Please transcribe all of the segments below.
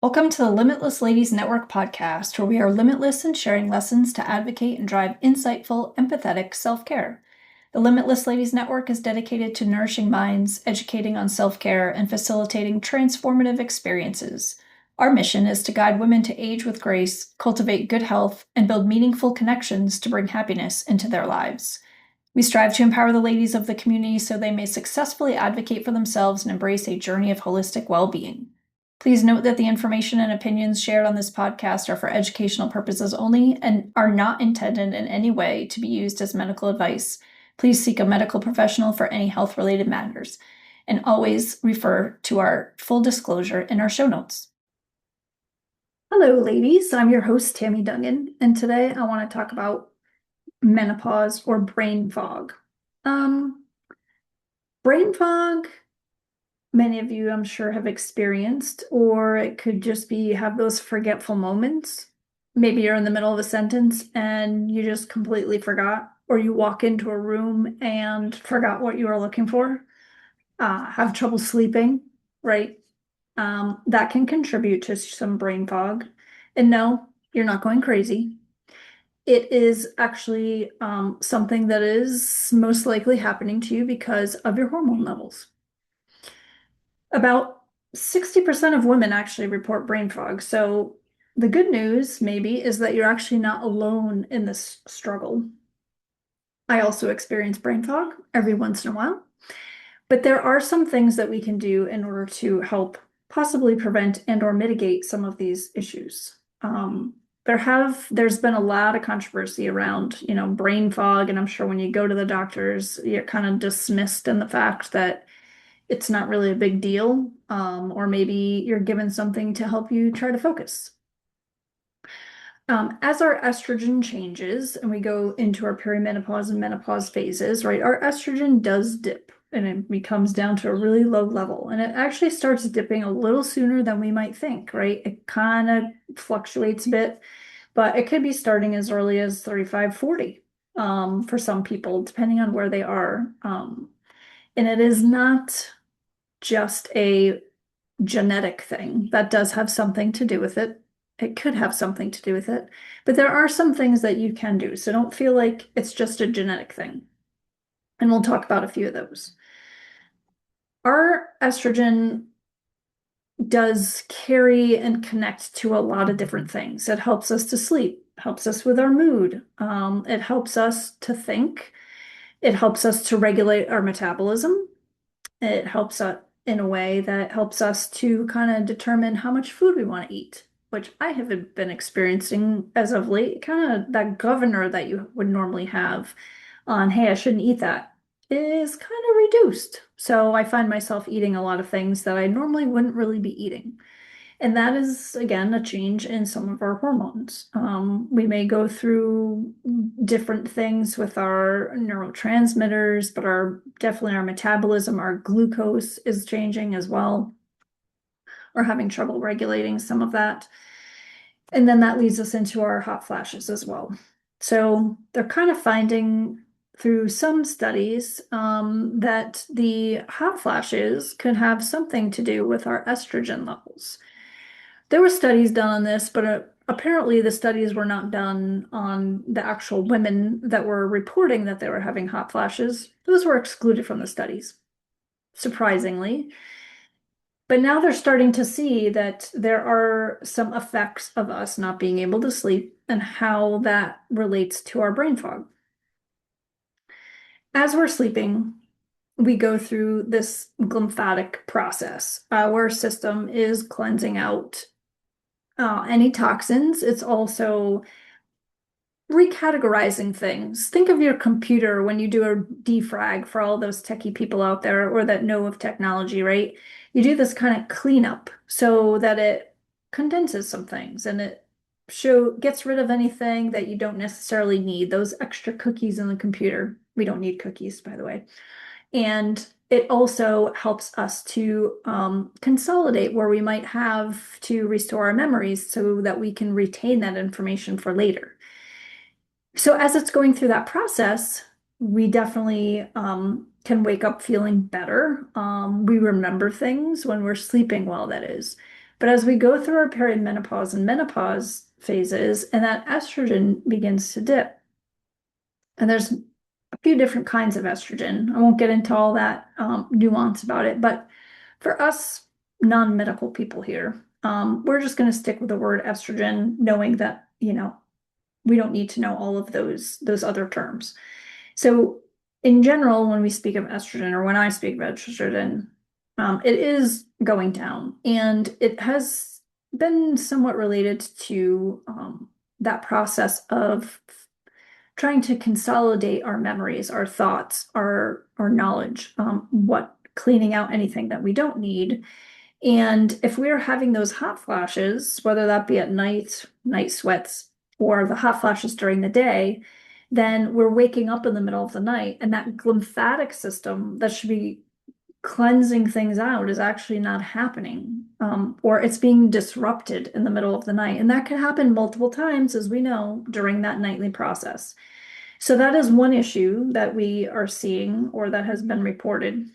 Welcome to the Limitless Ladies Network podcast, where we are limitless in sharing lessons to advocate and drive insightful, empathetic self-care. The Limitless Ladies Network is dedicated to nourishing minds, educating on self-care, and facilitating transformative experiences. Our mission is to guide women to age with grace, cultivate good health, and build meaningful connections to bring happiness into their lives. We strive to empower the ladies of the community so they may successfully advocate for themselves and embrace a journey of holistic well-being. Please note that the information and opinions shared on this podcast are for educational purposes only and are not intended in any way to be used as medical advice. Please seek a medical professional for any health-related matters, and always refer to our full disclosure in our show notes. Hello, ladies. I'm your host, Tammy Dungan, and today I want to talk about menopause or brain fog. Brain fog, many of you, I'm sure, have experienced, or it could just be have those forgetful moments. Maybe you're in the middle of a sentence and you just completely forgot, or you walk into a room and forgot what you were looking for. Have trouble sleeping, right? That can contribute to some brain fog. And no, you're not going crazy. It is actually something that is most likely happening to you because of your hormone levels. About 60% of women actually report brain fog. So the good news maybe is that you're actually not alone in this struggle. I also experience brain fog every once in a while, but there are some things that we can do in order to help possibly prevent and or mitigate some of these issues. There's been a lot of controversy around, brain fog, and I'm sure when you go to the doctors, you're kind of dismissed in the fact that it's not really a big deal, or maybe you're given something to help you try to focus. As our estrogen changes and we go into our perimenopause and menopause phases, right, our estrogen does dip and it becomes down to a really low level. And it actually starts dipping a little sooner than we might think, right? It kind of fluctuates a bit, but it could be starting as early as 35, 40 for some people, depending on where they are. And it is not just a genetic thing. That does have something to do with it. It could have something to do with it, but there are some things that you can do. So don't feel like it's just a genetic thing. And we'll talk about a few of those. Our estrogen does carry and connect to a lot of different things. It helps us to sleep, helps us with our mood. It helps us to think. It helps us to regulate our metabolism. It helps us in a way that helps us to kind of determine how much food we want to eat, which I have been experiencing as of late. Kind of that governor that you would normally have on, hey, I shouldn't eat that, is kind of reduced. So I find myself eating a lot of things that I normally wouldn't really be eating. And that is, again, a change in some of our hormones. We may go through different things with our neurotransmitters, but definitely our metabolism, our glucose is changing as well. We're having trouble regulating some of that. And then that leads us into our hot flashes as well. So they're kind of finding through some studies that the hot flashes could have something to do with our estrogen levels. There were studies done on this, but apparently the studies were not done on the actual women that were reporting that they were having hot flashes. Those were excluded from the studies, surprisingly. But now they're starting to see that there are some effects of us not being able to sleep and how that relates to our brain fog. As we're sleeping, we go through this glymphatic process. Our system is cleansing out any toxins. It's also recategorizing things. Think of your computer when you do a defrag for all those techie people out there or that know of technology, right? You do this kind of cleanup so that it condenses some things and it gets rid of anything that you don't necessarily need, those extra cookies in the computer. We don't need cookies, by the way. And it also helps us to consolidate where we might have to restore our memories so that we can retain that information for later. So as it's going through that process, we definitely can wake up feeling better. We remember things when we're sleeping well, that is. But as we go through our perimenopause and menopause phases, and that estrogen begins to dip, and there's a few different kinds of estrogen. I won't get into all that nuance about it, but for us non-medical people here, we're just going to stick with the word estrogen, knowing that, we don't need to know all of those other terms. So in general, when we speak of estrogen, or when I speak of estrogen, it is going down, and it has been somewhat related to that process of trying to consolidate our memories, our thoughts, our knowledge, what cleaning out anything that we don't need. And if we're having those hot flashes, whether that be at night sweats, or the hot flashes during the day, then we're waking up in the middle of the night, and that lymphatic system that should be cleansing things out is actually not happening, or it's being disrupted in the middle of the night. And that can happen multiple times, as we know, during that nightly process. So that is one issue that we are seeing, or that has been reported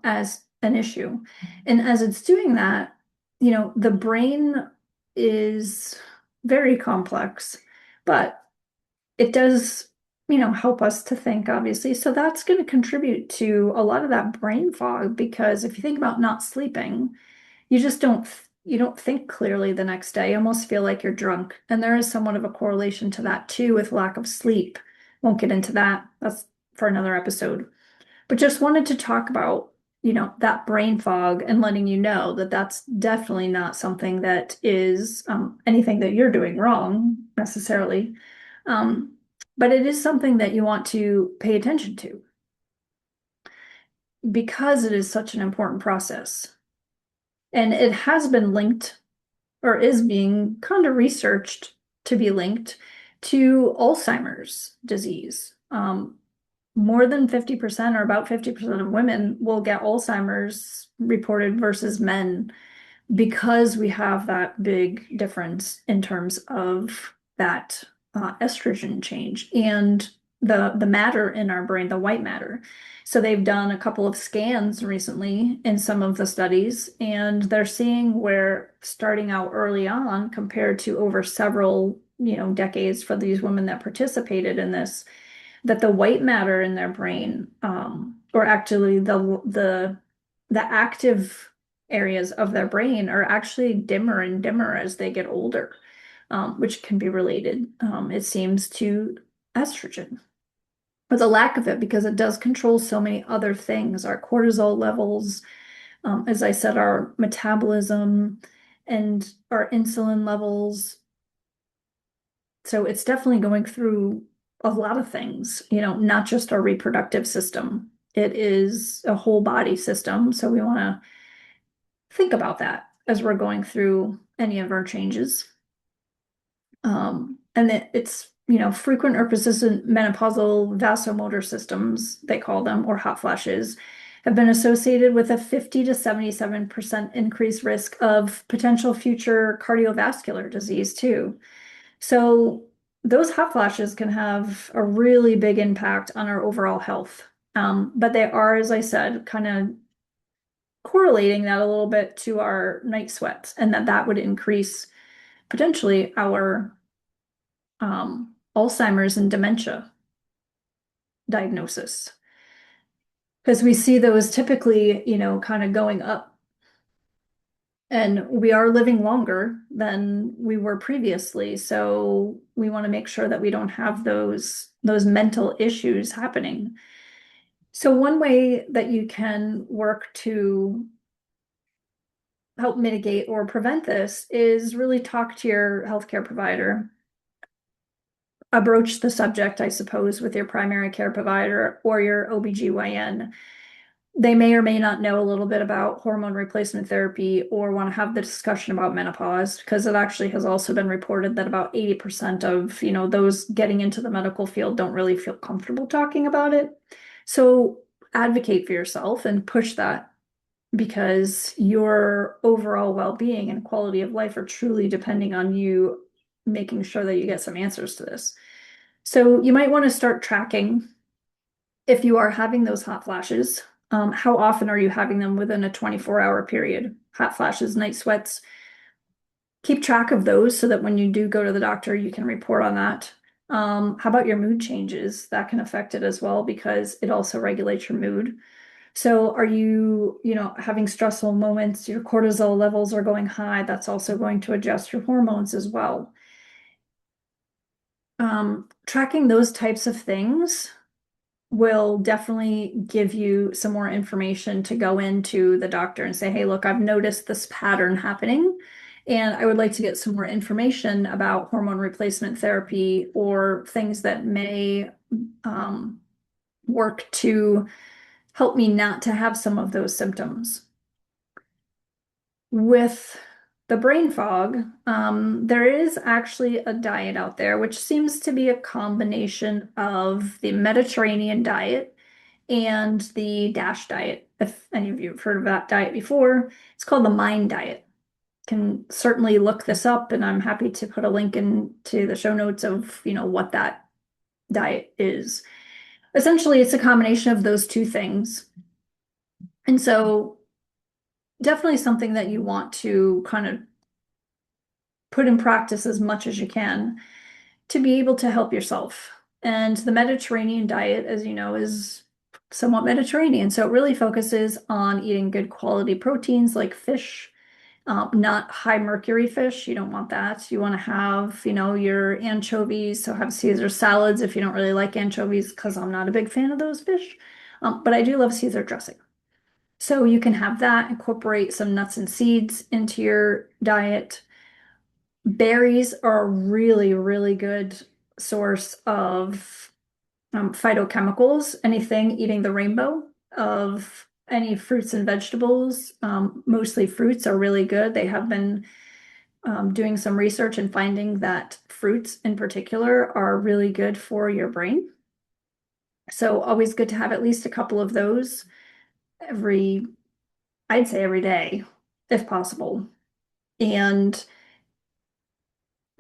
as an issue. And as it's doing that, the brain is very complex, but it does, help us to think, obviously. So that's going to contribute to a lot of that brain fog, because if you think about not sleeping, you don't think clearly the next day. You almost feel like you're drunk. And there is somewhat of a correlation to that too with lack of sleep. Won't get into that. That's for another episode. But just wanted to talk about, that brain fog, and letting you know that that's definitely not something that is anything that you're doing wrong necessarily. Um, but it is something that you want to pay attention to, because it is such an important process. And it has been linked, or is being kind of researched to be linked to Alzheimer's disease. More than 50%, or about 50% of women will get Alzheimer's reported versus men, because we have that big difference in terms of that estrogen change and the matter in our brain, the white matter. So they've done a couple of scans recently in some of the studies, and they're seeing where, starting out early on compared to over several, decades for these women that participated in this, that the white matter in their brain, or actually the active areas of their brain, are actually dimmer and dimmer as they get older, which can be related, it seems, to estrogen, or the lack of it, because it does control so many other things, our cortisol levels, as I said, our metabolism and our insulin levels. So it's definitely going through a lot of things, not just our reproductive system. It is a whole body system. So we want to think about that as we're going through any of our changes. And it's, frequent or persistent menopausal vasomotor systems, they call them, or hot flashes, have been associated with a 50 to 77% increased risk of potential future cardiovascular disease too. So those hot flashes can have a really big impact on our overall health. But they are, as I said, kind of correlating that a little bit to our night sweats, and that would increase potentially our Alzheimer's and dementia diagnosis. Because we see those typically, kind of going up. And we are living longer than we were previously. So we want to make sure that we don't have those mental issues happening. So one way that you can work to help mitigate or prevent this is really talk to your healthcare provider. Broach the subject, I suppose, with your primary care provider or your OBGYN. They may or may not know a little bit about hormone replacement therapy, or want to have the discussion about menopause, because it actually has also been reported that about 80% of, those getting into the medical field don't really feel comfortable talking about it. So advocate for yourself and push that, because your overall well-being and quality of life are truly depending on you making sure that you get some answers to this. So you might want to start tracking, if you are having those hot flashes, how often are you having them within a 24-hour period? hot flashes, night sweats. Keep track of those so that when you do go to the doctor, you can report on that. How about your mood changes? That can affect it as well because it also regulates your mood. So are you, having stressful moments, your cortisol levels are going high, that's also going to adjust your hormones as well. Tracking those types of things will definitely give you some more information to go into the doctor and say, hey, look, I've noticed this pattern happening, and I would like to get some more information about hormone replacement therapy or things that may work to help me not to have some of those symptoms. With the brain fog, there is actually a diet out there which seems to be a combination of the Mediterranean diet and the DASH diet. If any of you have heard of that diet before, it's called the MIND diet. Can certainly look this up, and I'm happy to put a link into the show notes of, what that diet is. Essentially, it's a combination of those two things. And so definitely something that you want to kind of put in practice as much as you can to be able to help yourself. And the Mediterranean diet, as you know, is somewhat Mediterranean. So it really focuses on eating good quality proteins like fish, not high mercury fish. You don't want that. You want to have, your anchovies. So have Caesar salads if you don't really like anchovies, because I'm not a big fan of those fish. But I do love Caesar dressing. So you can have that, incorporate some nuts and seeds into your diet. Berries are a really, really good source of phytochemicals. Anything eating the rainbow of any fruits and vegetables, mostly fruits, are really good. They have been doing some research and finding that fruits in particular are really good for your brain. So always good to have at least a couple of those I'd say every day, if possible. And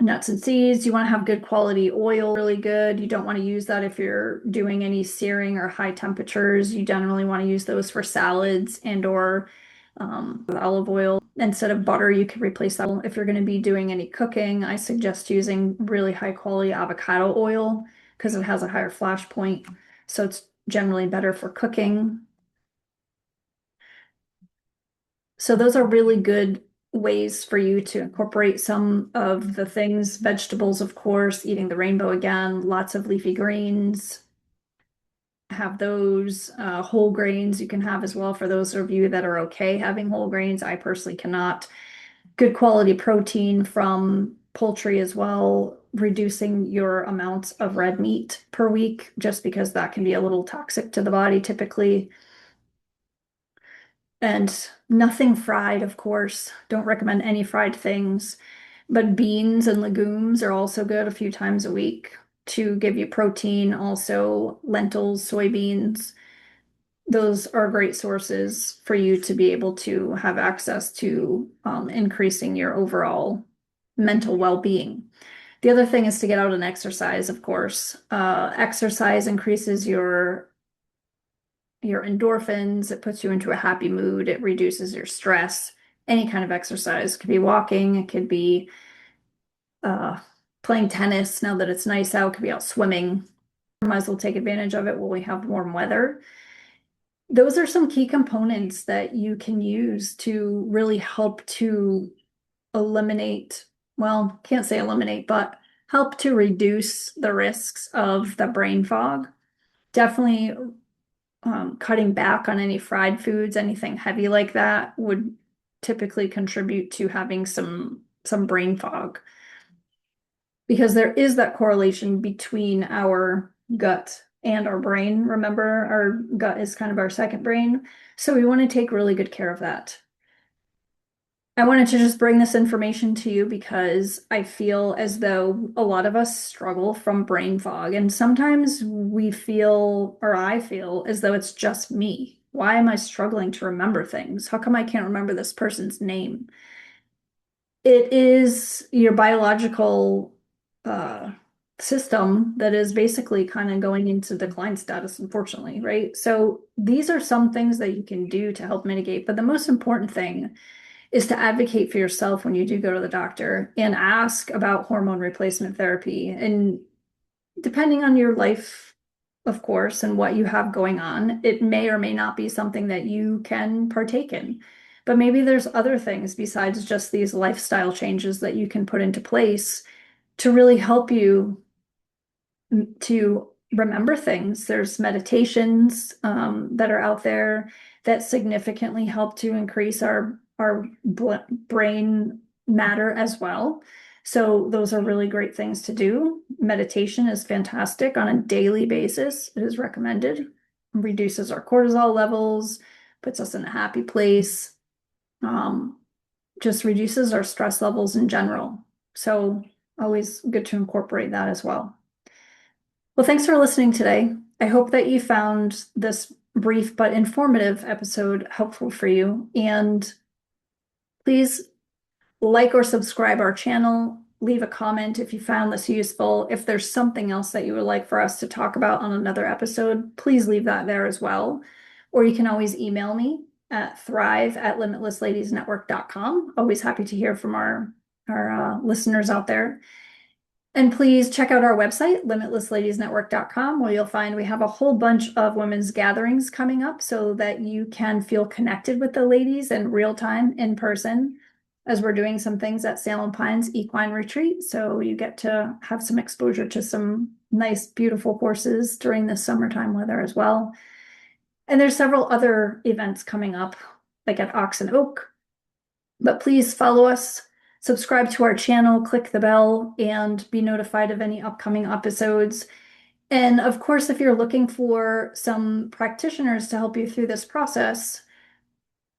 nuts and seeds, you want to have good quality oil, really good. You don't want to use that if you're doing any searing or high temperatures. You generally want to use those for salads and or olive oil. Instead of butter, you can replace that. If you're going to be doing any cooking, I suggest using really high quality avocado oil because it has a higher flash point. So it's generally better for cooking. So those are really good ways for you to incorporate some of the things, vegetables, of course, eating the rainbow again, lots of leafy greens. Have those whole grains you can have as well for those of you that are okay having whole grains. I personally cannot. Good quality protein from poultry as well, reducing your amounts of red meat per week, just because that can be a little toxic to the body typically. And nothing fried, of course. Don't recommend any fried things. But beans and legumes are also good a few times a week to give you protein. Also, lentils, soybeans. Those are great sources for you to be able to have access to increasing your overall mental well-being. The other thing is to get out and exercise, of course. Exercise increases your endorphins, it puts you into a happy mood, it reduces your stress. Any kind of exercise. It could be walking, it could be uh, playing tennis now that it's nice out, it could be out swimming. Might as well take advantage of it while we have warm weather. Those are some key components that you can use to really help to eliminate, well, can't say eliminate, but help to reduce the risks of the brain fog. Definitely cutting back on any fried foods, anything heavy like that would typically contribute to having some brain fog. Because there is that correlation between our gut and our brain. Remember, our gut is kind of our second brain. So we want to take really good care of that. I wanted to just bring this information to you because I feel as though a lot of us struggle from brain fog, and sometimes we feel, or I feel, as though it's just me. Why am I struggling to remember things? How come I can't remember this person's name? It is your biological uh, system that is basically kind of going into decline status, unfortunately, right? So these are some things that you can do to help mitigate, but the most important thing is to advocate for yourself when you do go to the doctor and ask about hormone replacement therapy. And depending on your life, of course, and what you have going on, it may or may not be something that you can partake in. But maybe there's other things besides just these lifestyle changes that you can put into place to really help you to remember things. There's meditations that are out there that significantly help to increase our brain matter as well. So those are really great things to do. Meditation is fantastic on a daily basis. It is recommended. Reduces our cortisol levels, puts us in a happy place, um, just reduces our stress levels in general. So always good to incorporate that as well. Well, thanks for listening today. I hope that you found this brief but informative episode helpful for you. And please like or subscribe our channel. Leave a comment if you found this useful. If there's something else that you would like for us to talk about on another episode, please leave that there as well. Or you can always email me at thrive@limitlessladiesnetwork.com. Always happy to hear from our listeners out there. And please check out our website, limitlessladiesnetwork.com, where you'll find we have a whole bunch of women's gatherings coming up so that you can feel connected with the ladies in real time in person, as we're doing some things at Salem Pines Equine Retreat. So you get to have some exposure to some nice, beautiful horses during the summertime weather as well. And there's several other events coming up, like at Ox and Oak. But please follow us, subscribe to our channel, click the bell, and be notified of any upcoming episodes. And of course, if you're looking for some practitioners to help you through this process,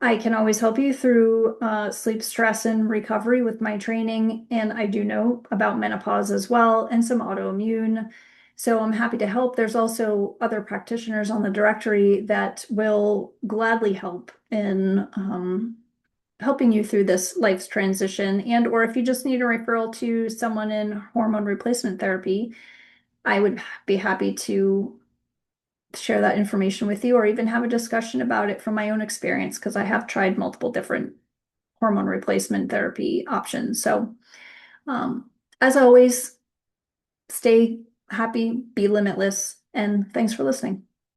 I can always help you through sleep, stress, and recovery with my training. And I do know about menopause as well and some autoimmune. So I'm happy to help. There's also other practitioners on the directory that will gladly help in helping you through this life's transition. And or if you just need a referral to someone in hormone replacement therapy, I would be happy to share that information with you or even have a discussion about it from my own experience, because I have tried multiple different hormone replacement therapy options. So as always, stay happy, be limitless, and thanks for listening.